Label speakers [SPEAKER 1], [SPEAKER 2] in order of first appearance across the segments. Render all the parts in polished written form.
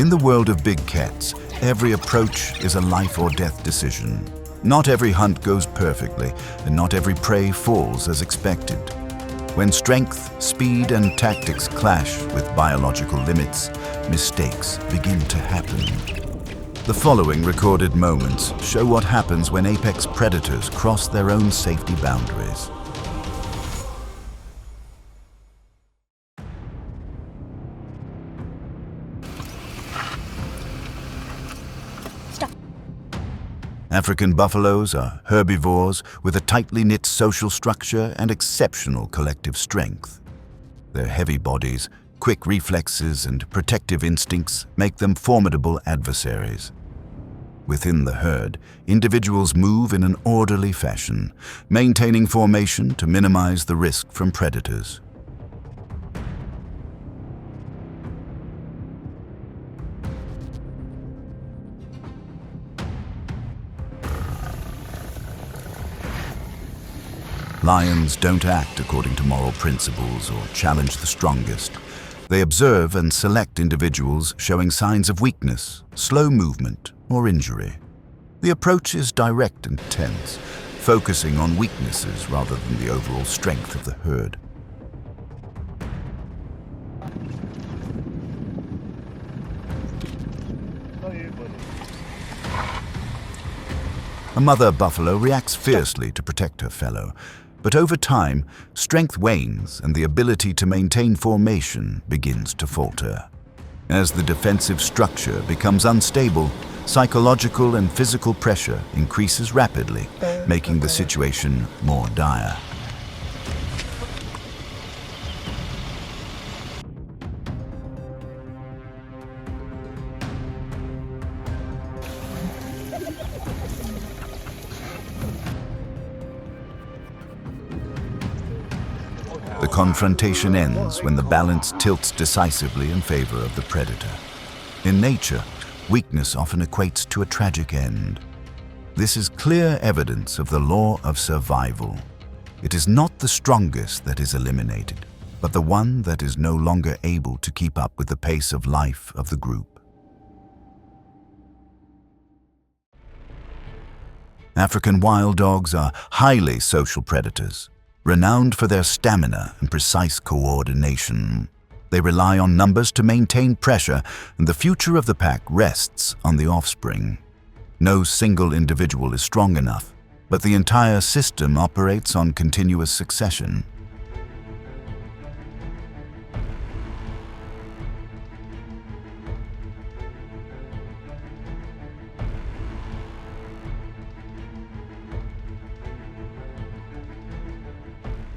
[SPEAKER 1] In the world of big cats, every approach is a life or death decision. Not every hunt goes perfectly, and not every prey falls as expected. When strength, speed, and tactics clash with biological limits, mistakes begin to happen. The following recorded moments show what happens when apex predators cross their own safety boundaries. African buffaloes are herbivores with a tightly knit social structure and exceptional collective strength. Their heavy bodies, quick reflexes, and protective instincts make them formidable adversaries. Within the herd, individuals move in an orderly fashion, maintaining formation to minimize the risk from predators. Lions don't act according to moral principles or challenge the strongest. They observe and select individuals showing signs of weakness, slow movement, or injury. The approach is direct and tense, focusing on weaknesses rather than the overall strength of the herd. A mother buffalo reacts fiercely to protect her fellow. But over time, strength wanes and the ability to maintain formation begins to falter. As the defensive structure becomes unstable, psychological and physical pressure increases rapidly, making the situation more dire. The confrontation ends when the balance tilts decisively in favor of the predator. In nature, weakness often equates to a tragic end. This is clear evidence of the law of survival. It is not the strongest that is eliminated, but the one that is no longer able to keep up with the pace of life of the group. African wild dogs are highly social predators. Renowned for their stamina and precise coordination. They rely on numbers to maintain pressure, and the future of the pack rests on the offspring. No single individual is strong enough, but the entire system operates on continuous succession.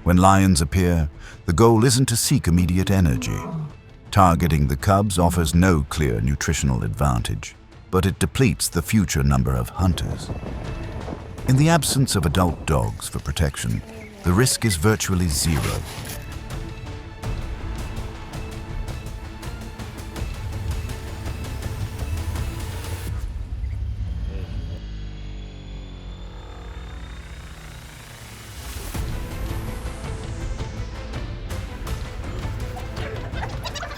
[SPEAKER 1] When lions appear, the goal isn't to seek immediate energy. Targeting the cubs offers no clear nutritional advantage, but it depletes the future number of hunters. In the absence of adult dogs for protection, the risk is virtually zero.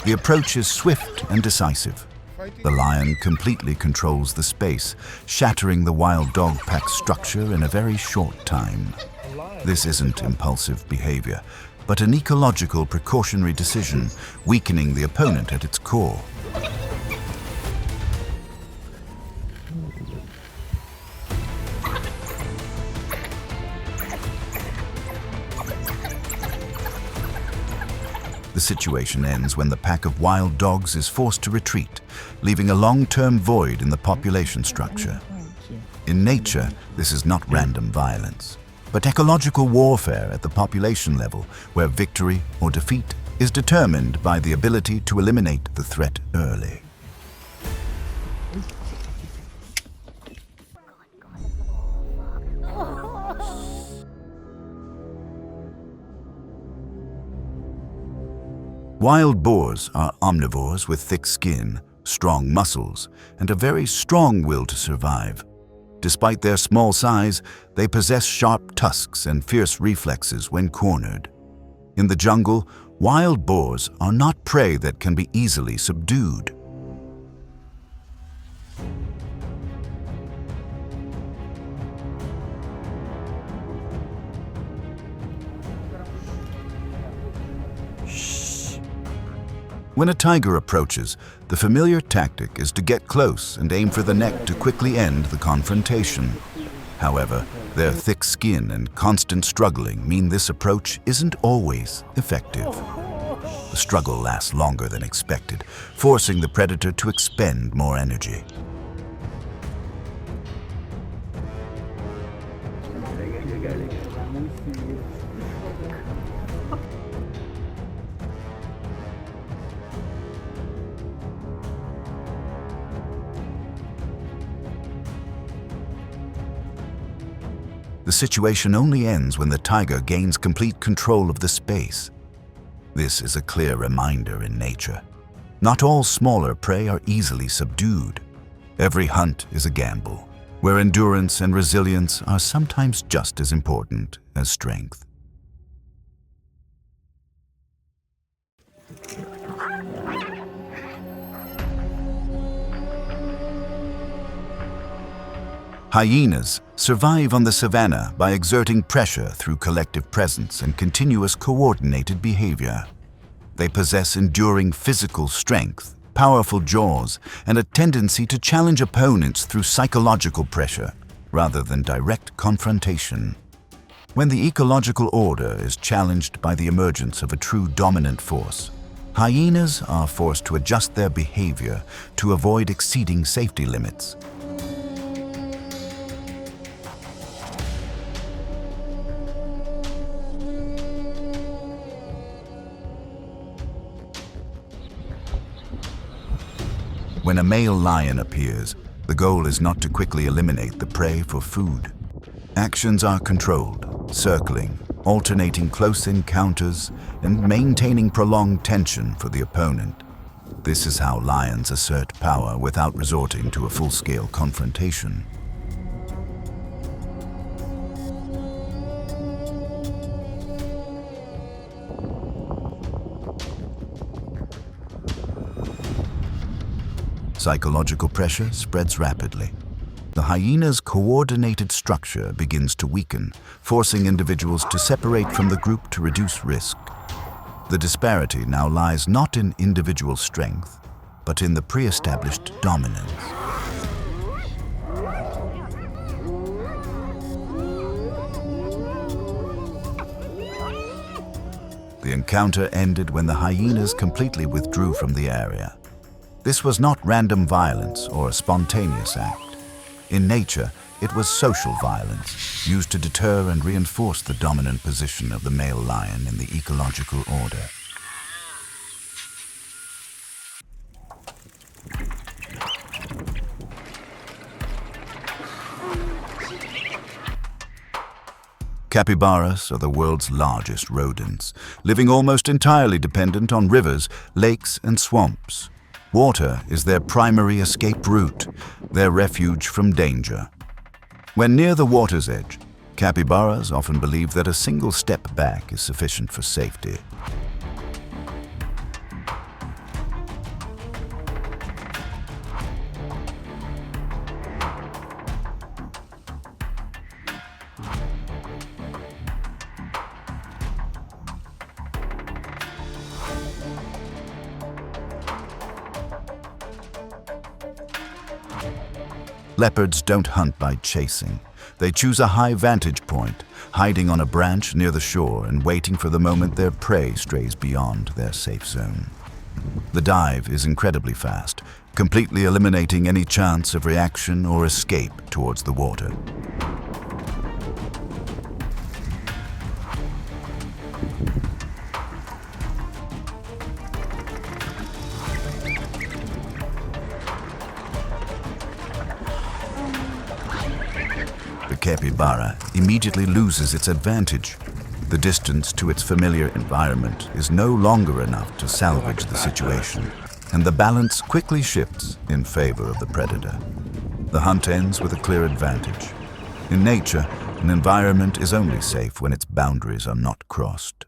[SPEAKER 1] The approach is swift and decisive. The lion completely controls the space, shattering the wild dog pack structure in a very short time. This isn't impulsive behavior, but an ecological precautionary decision, weakening the opponent at its core. The situation ends when the pack of wild dogs is forced to retreat, leaving a long-term void in the population structure. In nature, this is not random violence, but ecological warfare at the population level, where victory or defeat is determined by the ability to eliminate the threat early. Wild boars are omnivores with thick skin, strong muscles, and a very strong will to survive. Despite their small size, they possess sharp tusks and fierce reflexes when cornered. In the jungle, wild boars are not prey that can be easily subdued. When a tiger approaches, the familiar tactic is to get close and aim for the neck to quickly end the confrontation. However, their thick skin and constant struggling mean this approach isn't always effective. The struggle lasts longer than expected, forcing the predator to expend more energy. The situation only ends when the tiger gains complete control of the space. This is a clear reminder in nature. Not all smaller prey are easily subdued. Every hunt is a gamble, where endurance and resilience are sometimes just as important as strength. Hyenas survive on the savanna by exerting pressure through collective presence and continuous coordinated behavior. They possess enduring physical strength, powerful jaws, and a tendency to challenge opponents through psychological pressure rather than direct confrontation. When the ecological order is challenged by the emergence of a true dominant force, hyenas are forced to adjust their behavior to avoid exceeding safety limits. When a male lion appears, the goal is not to quickly eliminate the prey for food. Actions are controlled, circling, alternating close encounters, and maintaining prolonged tension for the opponent. This is how lions assert power without resorting to a full-scale confrontation. Psychological pressure spreads rapidly. The hyena's coordinated structure begins to weaken, forcing individuals to separate from the group to reduce risk. The disparity now lies not in individual strength, but in the pre-established dominance. The encounter ended when the hyenas completely withdrew from the area. This was not random violence or a spontaneous act. In nature, it was social violence, used to deter and reinforce the dominant position of the male lion in the ecological order. Capybaras are the world's largest rodents, living almost entirely dependent on rivers, lakes, and swamps. Water is their primary escape route, their refuge from danger. When near the water's edge, capybaras often believe that a single step back is sufficient for safety. Leopards don't hunt by chasing. They choose a high vantage point, hiding on a branch near the shore and waiting for the moment their prey strays beyond their safe zone. The dive is incredibly fast, completely eliminating any chance of reaction or escape towards the water. The capybara immediately loses its advantage. The distance to its familiar environment is no longer enough to salvage the situation, and the balance quickly shifts in favor of the predator. The hunt ends with a clear advantage. In nature, an environment is only safe when its boundaries are not crossed.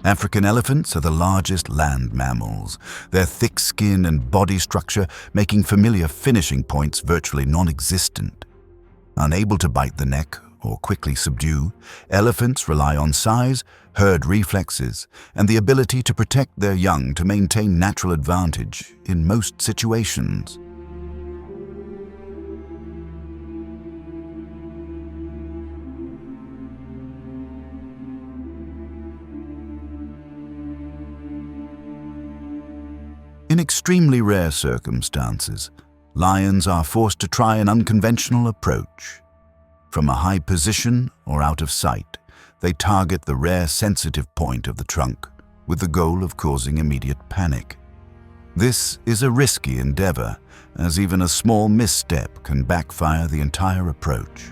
[SPEAKER 1] African elephants are the largest land mammals, their thick skin and body structure making familiar finishing points virtually non-existent. Unable to bite the neck or quickly subdue, elephants rely on size, herd reflexes, and the ability to protect their young to maintain natural advantage in most situations. In extremely rare circumstances, lions are forced to try an unconventional approach. From a high position or out of sight, they target the rare sensitive point of the trunk with the goal of causing immediate panic. This is a risky endeavor, as even a small misstep can backfire the entire approach.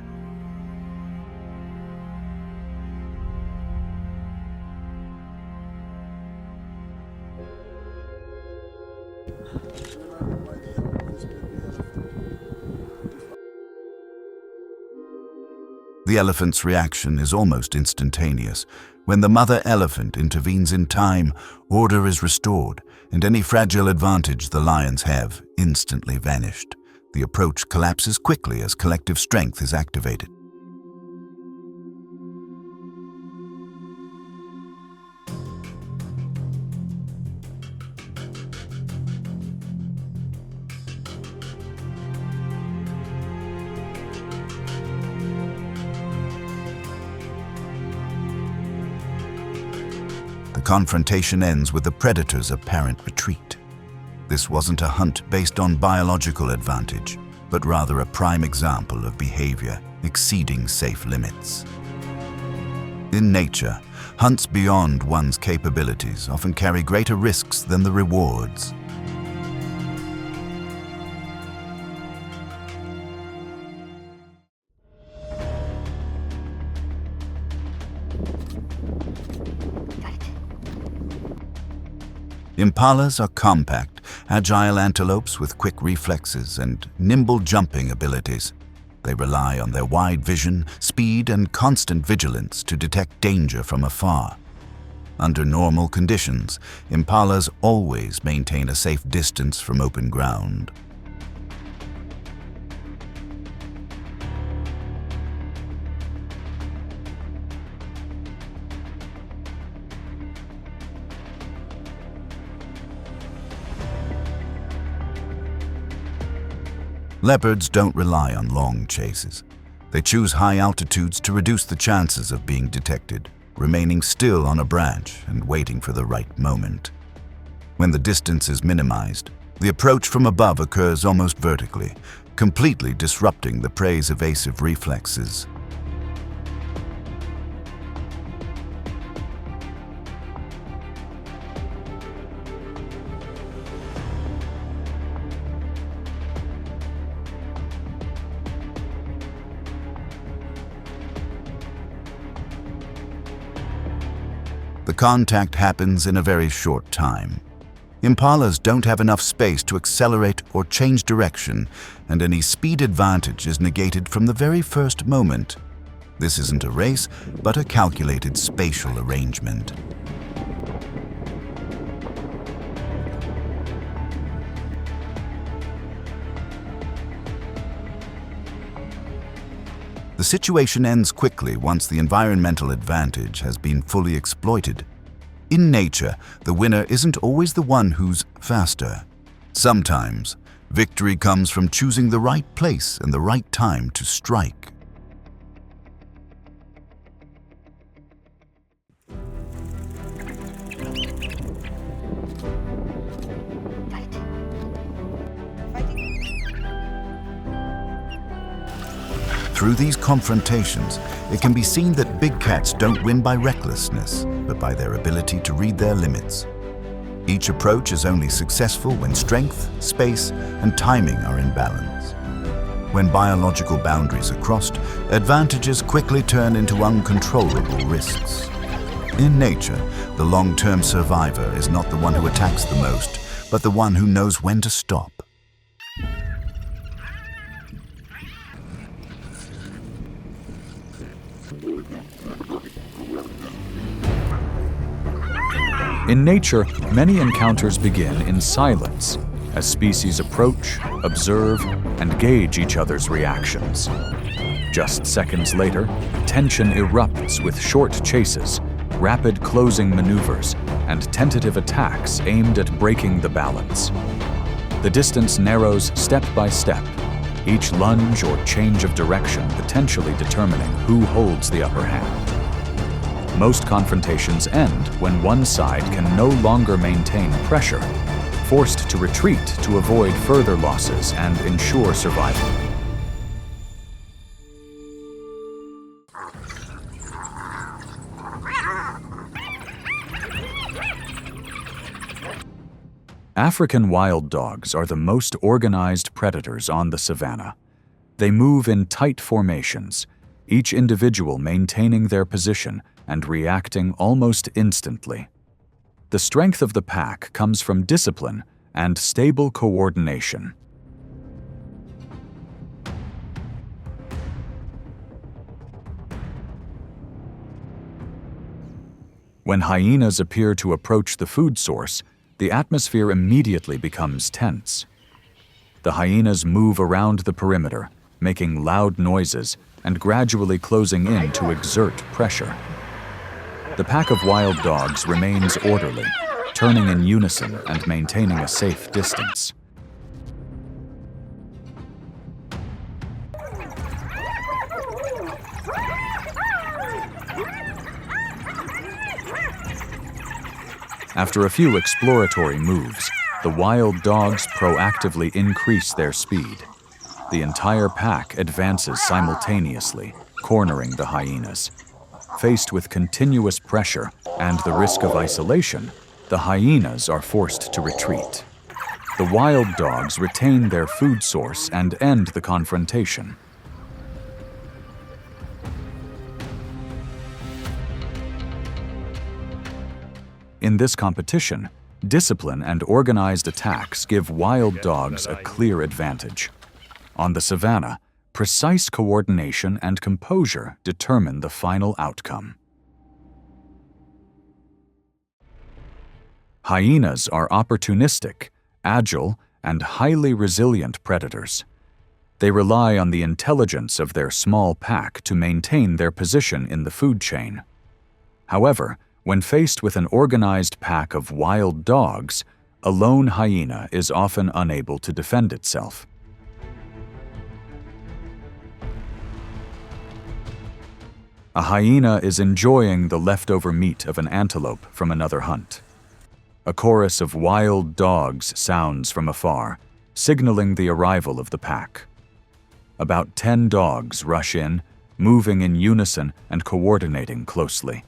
[SPEAKER 1] The elephant's reaction is almost instantaneous. When the mother elephant intervenes in time, order is restored, and any fragile advantage the lions have instantly vanished. The approach collapses quickly as collective strength is activated. The confrontation ends with the predator's apparent retreat. This wasn't a hunt based on biological advantage, but rather a prime example of behavior exceeding safe limits. In nature, hunts beyond one's capabilities often carry greater risks than the rewards. Impalas are compact, agile antelopes with quick reflexes and nimble jumping abilities. They rely on their wide vision, speed, and constant vigilance to detect danger from afar. Under normal conditions, impalas always maintain a safe distance from open ground. Leopards don't rely on long chases. They choose high altitudes to reduce the chances of being detected, remaining still on a branch and waiting for the right moment. When the distance is minimized, the approach from above occurs almost vertically, completely disrupting the prey's evasive reflexes. The contact happens in a very short time. Impalas don't have enough space to accelerate or change direction, and any speed advantage is negated from the very first moment. This isn't a race, but a calculated spatial arrangement. The situation ends quickly once the environmental advantage has been fully exploited. In nature, the winner isn't always the one who's faster. Sometimes, victory comes from choosing the right place and the right time to strike. Through these confrontations, it can be seen that big cats don't win by recklessness, but by their ability to read their limits. Each approach is only successful when strength, space, and timing are in balance. When biological boundaries are crossed, advantages quickly turn into uncontrollable risks. In nature, the long-term survivor is not the one who attacks the most, but the one who knows when to stop.
[SPEAKER 2] In nature, many encounters begin in silence, as species approach, observe, and gauge each other's reactions. Just seconds later, tension erupts with short chases, rapid closing maneuvers, and tentative attacks aimed at breaking the balance. The distance narrows step by step, each lunge or change of direction potentially determining who holds the upper hand. Most confrontations end when one side can no longer maintain pressure, forced to retreat to avoid further losses and ensure survival. African wild dogs are the most organized predators on the savanna. They move in tight formations, each individual maintaining their position and reacting almost instantly. The strength of the pack comes from discipline and stable coordination. When hyenas appear to approach the food source, the atmosphere immediately becomes tense. The hyenas move around the perimeter, making loud noises and gradually closing in to exert pressure. The pack of wild dogs remains orderly, turning in unison and maintaining a safe distance. After a few exploratory moves, the wild dogs proactively increase their speed. The entire pack advances simultaneously, cornering the hyenas. Faced with continuous pressure and the risk of isolation, the hyenas are forced to retreat. The wild dogs retain their food source and end the confrontation. In this competition, discipline and organized attacks give wild dogs a clear advantage. On the savanna, precise coordination and composure determine the final outcome. Hyenas are opportunistic, agile, and highly resilient predators. They rely on the intelligence of their small pack to maintain their position in the food chain. However, when faced with an organized pack of wild dogs, a lone hyena is often unable to defend itself. A hyena is enjoying the leftover meat of an antelope from another hunt. A chorus of wild dogs sounds from afar, signaling the arrival of the pack. About 10 dogs rush in, moving in unison and coordinating closely.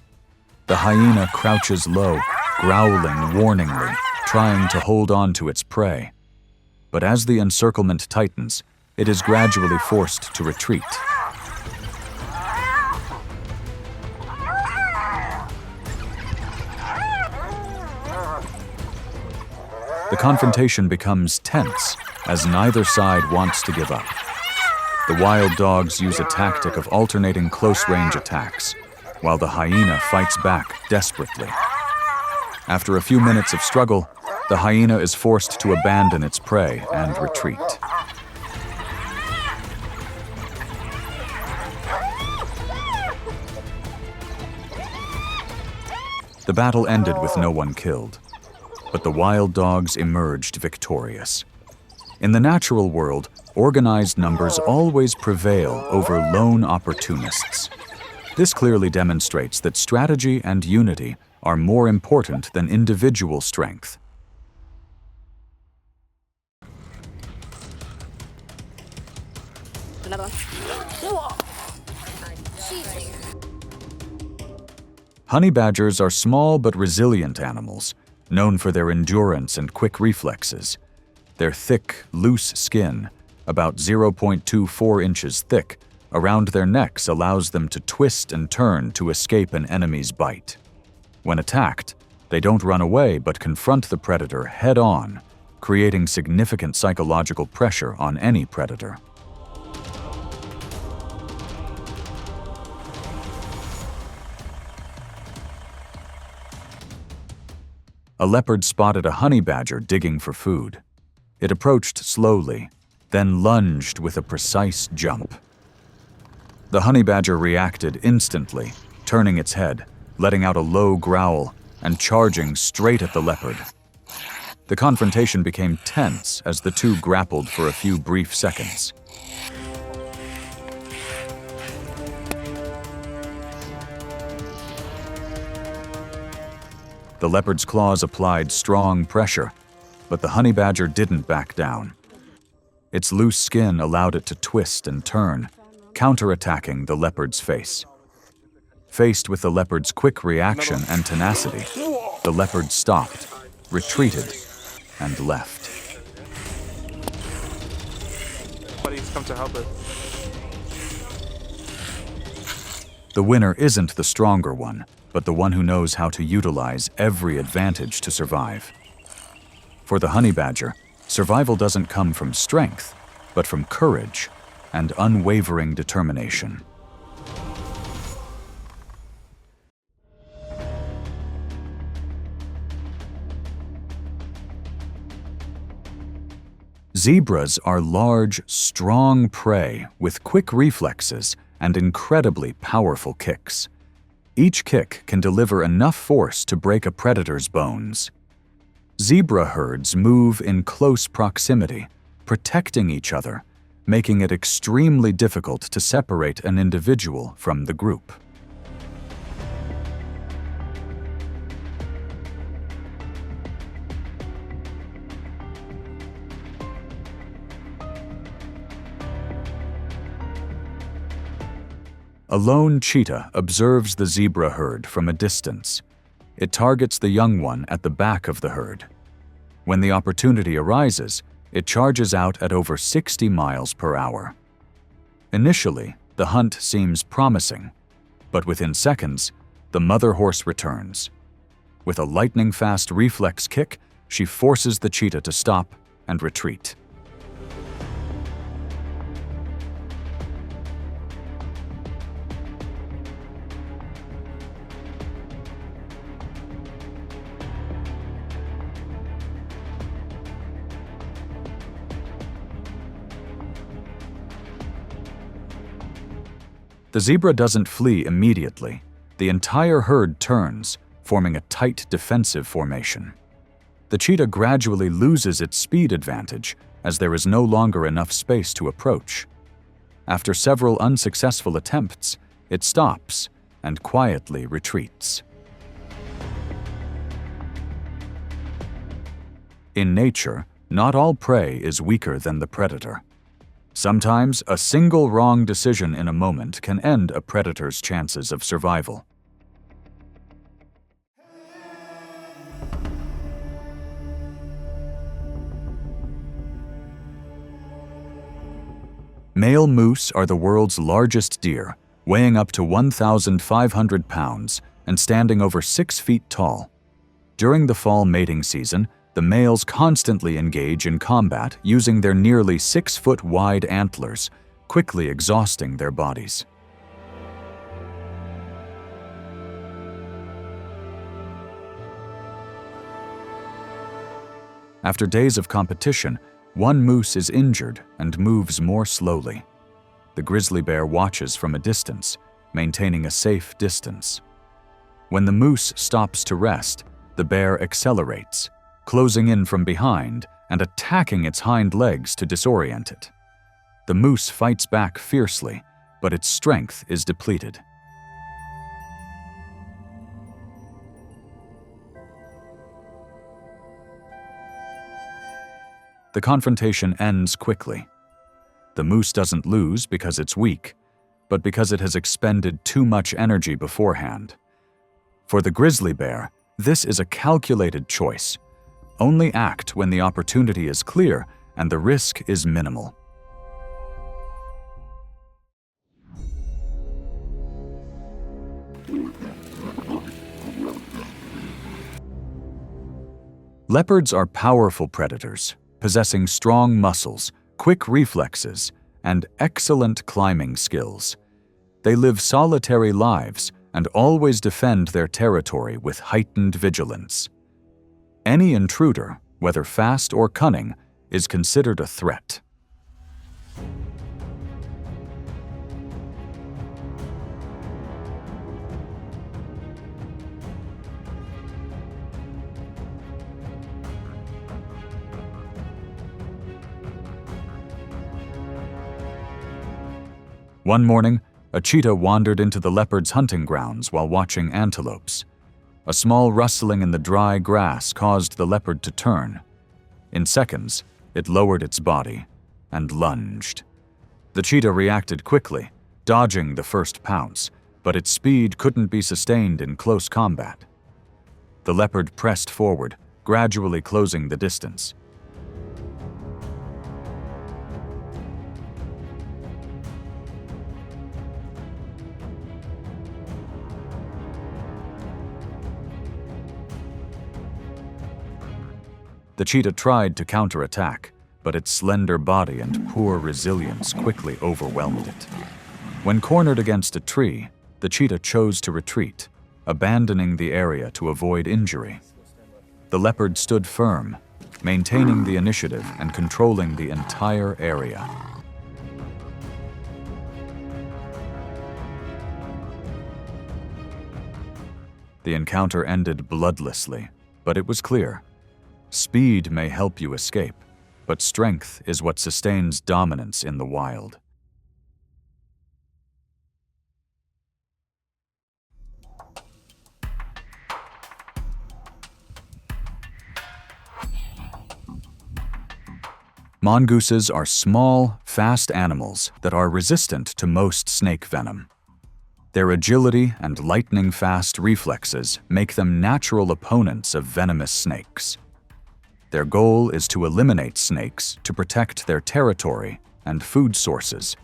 [SPEAKER 2] The hyena crouches low, growling warningly, trying to hold on to its prey. But as the encirclement tightens, it is gradually forced to retreat. The confrontation becomes tense as neither side wants to give up. The wild dogs use a tactic of alternating close-range attacks, while the hyena fights back desperately. After a few minutes of struggle, the hyena is forced to abandon its prey and retreat. The battle ended with no one killed, but the wild dogs emerged victorious. In the natural world, organized numbers always prevail over lone opportunists. This clearly demonstrates that strategy and unity are more important than individual strength.
[SPEAKER 3] Another one.
[SPEAKER 2] Honey badgers are small but resilient animals, known for their endurance and quick reflexes. Their thick, loose skin, about 0.24 inches thick, around their necks allows them to twist and turn to escape an enemy's bite. When attacked, they don't run away but confront the predator head-on, creating significant psychological pressure on any predator. A leopard spotted a honey badger digging for food. It approached slowly, then lunged with a precise jump. The honey badger reacted instantly, turning its head, letting out a low growl, and charging straight at the leopard. The confrontation became tense as the two grappled for a few brief seconds. The leopard's claws applied strong pressure, but the honey badger didn't back down. Its loose skin allowed it to twist and turn, counterattacking the leopard's face. Faced with the leopard's quick reaction and tenacity, the leopard stopped, retreated, and left.
[SPEAKER 3] Buddy's come to help us.
[SPEAKER 2] The winner isn't the stronger one, but the one who knows how to utilize every advantage to survive. For the honey badger, survival doesn't come from strength, but from courage and unwavering determination. Zebras are large, strong prey with quick reflexes and incredibly powerful kicks. Each kick can deliver enough force to break a predator's bones. Zebra herds move in close proximity, protecting each other, making it extremely difficult to separate an individual from the group. A lone cheetah observes the zebra herd from a distance. It targets the young one at the back of the herd. When the opportunity arises, it charges out at over 60 miles per hour. Initially, the hunt seems promising, but within seconds, the mother horse returns. With a lightning-fast reflex kick, she forces the cheetah to stop and retreat. The zebra doesn't flee immediately. The entire herd turns, forming a tight defensive formation. The cheetah gradually loses its speed advantage as there is no longer enough space to approach. After several unsuccessful attempts, it stops and quietly retreats. In nature, not all prey is weaker than the predator. Sometimes, a single wrong decision in a moment can end a predator's chances of survival. Male moose are the world's largest deer, weighing up to 1,500 pounds and standing over 6 feet tall. During the fall mating season, the males constantly engage in combat using their nearly 6-foot-wide antlers, quickly exhausting their bodies. After days of competition, one moose is injured and moves more slowly. The grizzly bear watches from a distance, maintaining a safe distance. When the moose stops to rest, the bear accelerates, closing in from behind and attacking its hind legs to disorient it. The moose fights back fiercely, but its strength is depleted. The confrontation ends quickly. The moose doesn't lose because it's weak, but because it has expended too much energy beforehand. For the grizzly bear, this is a calculated choice. Only act when the opportunity is clear and the risk is minimal. Leopards are powerful predators, possessing strong muscles, quick reflexes, and excellent climbing skills. They live solitary lives and always defend their territory with heightened vigilance. Any intruder, whether fast or cunning, is considered a threat. One morning, a cheetah wandered into the leopard's hunting grounds while watching antelopes. A small rustling in the dry grass caused the leopard to turn. In seconds, it lowered its body and lunged. The cheetah reacted quickly, dodging the first pounce, but its speed couldn't be sustained in close combat. The leopard pressed forward, gradually closing the distance. The cheetah tried to counterattack, but its slender body and poor resilience quickly overwhelmed it. When cornered against a tree, the cheetah chose to retreat, abandoning the area to avoid injury. The leopard stood firm, maintaining the initiative and controlling the entire area. The encounter ended bloodlessly, but it was clear. Speed may help you escape, but strength is what sustains dominance in the wild. Mongooses are small, fast animals that are resistant to most snake venom. Their agility and lightning-fast reflexes make them natural opponents of venomous snakes. Their goal is to eliminate snakes to protect their territory and food sources.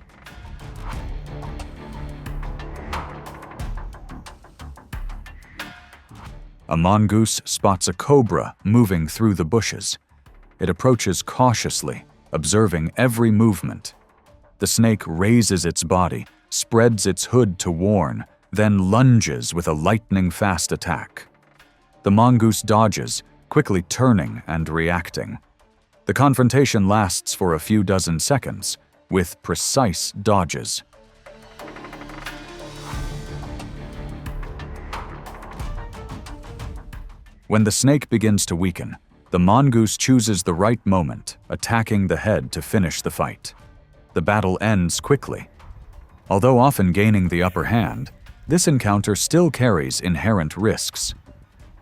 [SPEAKER 2] A mongoose spots a cobra moving through the bushes. It approaches cautiously, observing every movement. The snake raises its body, spreads its hood to warn, then lunges with a lightning-fast attack. The mongoose dodges, quickly turning and reacting. The confrontation lasts for a few dozen seconds, with precise dodges. When the snake begins to weaken, the mongoose chooses the right moment, attacking the head to finish the fight. The battle ends quickly. Although often gaining the upper hand, this encounter still carries inherent risks.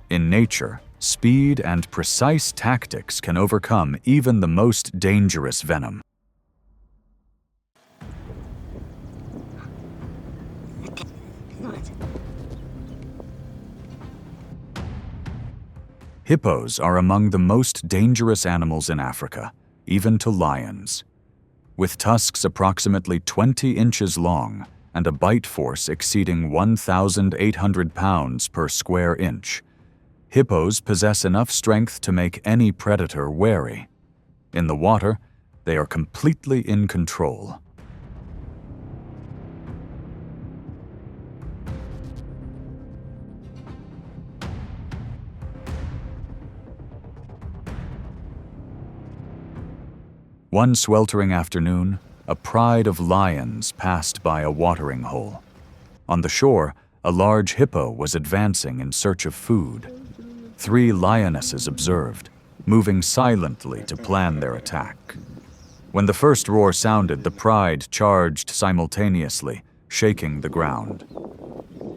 [SPEAKER 2] In nature, speed and precise tactics can overcome even the most dangerous venom. Hippos are among the most dangerous animals in Africa, even to lions. With tusks approximately 20 inches long and a bite force exceeding 1,800 pounds per square inch, hippos possess enough strength to make any predator wary. In the water, they are completely in control. One sweltering afternoon, a pride of lions passed by a watering hole. On the shore, a large hippo was advancing in search of food. 3 lionesses observed, moving silently to plan their attack. When the first roar sounded, the pride charged simultaneously, shaking the ground.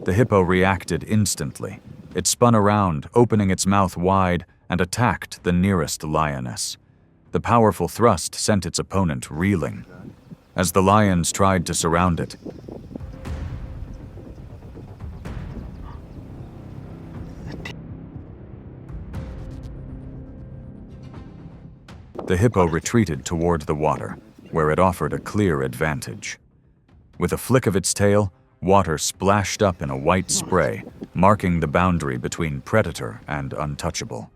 [SPEAKER 2] The hippo reacted instantly. It spun around, opening its mouth wide, and attacked the nearest lioness. The powerful thrust sent its opponent reeling. As the lions tried to surround it, the hippo retreated toward the water, where it offered a clear advantage. With a flick of its tail, water splashed up in a white spray, marking the boundary between predator and untouchable.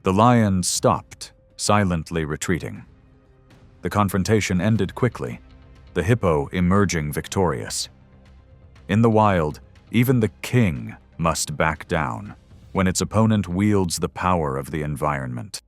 [SPEAKER 2] The lions stopped, silently retreating. The confrontation ended quickly, the hippo emerging victorious. In the wild, even the king must back down when its opponent wields the power of the environment.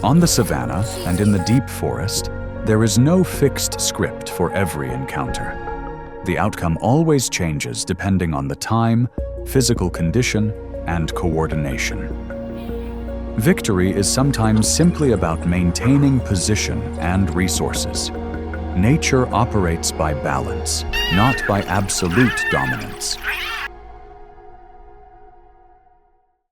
[SPEAKER 2] On the savanna and in the deep forest, There is no fixed script for every encounter. The outcome always changes depending on the time, physical condition, and coordination. Victory is sometimes simply about maintaining position and resources. Nature operates by balance, not by absolute dominance.